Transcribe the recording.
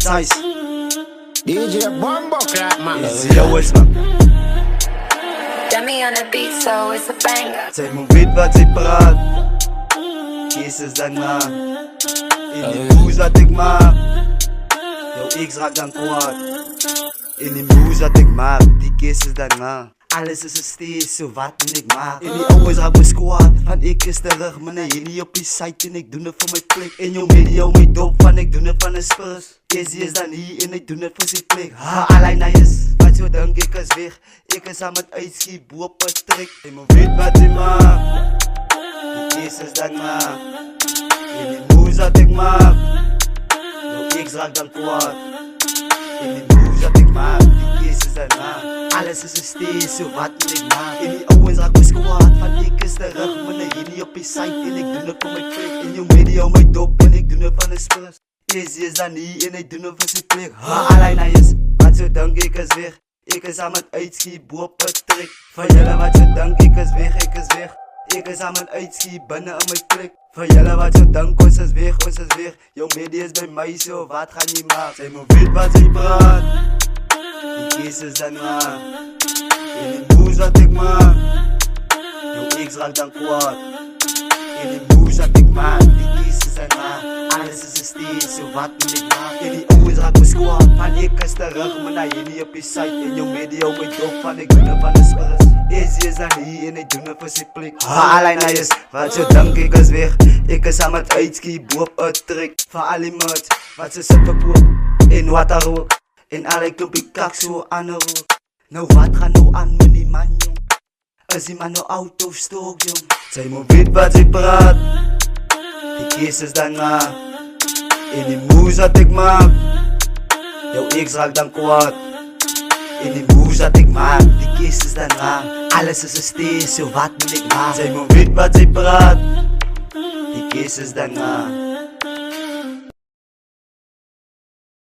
size. DJ Bombo Clap, man. Easy always, man. Dummy on the beat, so it's a banger. Zij moet weten wat zij praat. Kees daarna. In die moves dat ik maak. Jouw ex raakt dan kwaad. In die moves dat ik maak. Die kees daarna. Alles is een steeds, zo wat en ik maak. En die ouwes raak mijn squad. Van ik is terug, man, en jullie op die site. En ik doe het voor mijn klik. En jouw media, mijn dop, van ik doe het van een spurs. Casey is dan hier en ik doe het voor zijn klik. Ha, alleen hij is. Wat zo denk ik is weg. Ik is aan het uitschiet, boe op een strik. En moet weet wat hij maakt. Die Kees is dan maak. En die moves dat ik maak. Jouw ex raak dan kwaad. En die moves dat ik maak. Die Kees is dan maak. Alles is een steeds, zo wat en ik maak. En die ouwens raak mijn squad. Van ik is terug, man, en jullie op die site. En ik doe het voor mijn klik. En jouw media, mijn dop, en ik doe het van een spurs. Casey is dan hier en ik doe het voor zijn klik. Ha, alleen hij is. Wat zo denk ik is weg. Ik is aan het uitschiet, boe op het trik. Van jullie wat je denk, ik is weg, ik is weg. Ik is aan het uitschiet, binnen aan mijn klik. Van jullie wat je denk, ons is weg, ons is weg. Jouw media is bij mij zo, wat ga niet maken. Zij moet weten wat zij praat. Die Kees is daarna. In die moves dat ik maak. Jouw ex raakt dan kwaad. In die moves dat ik maak. Die Kees is daarna. Alles is een steeds, zo wat en ik maak. En die ouwens raak mijn squad. Van ik is terug, man, naar jullie op je site. En jouw media op mijn dop, van ik doe het van de spurs. Easy is dan hier en ik doe het voor zijn plik. Ha, alleen hij is, wat je denk ik is weg. Ik is aan het uitschiet, boe op het trik. Van al die muts, wat ze zitten koop. In wat er ook. En alle klompie kak zo aan de rook. Nou wat gaat nou aan met die man, jong? Is die man nou out of stook, jong? Zij moet weten wat zij praat. Die Kees is daarna. In die moves dat ik maak. Jouw ex raakt dan kwaad. In die moves dat ik maak. Die Kees is daarna. Alles is een steeds, zo wat moet ik maak. Zij moet weten wat zij praat. Die Kees is daarna.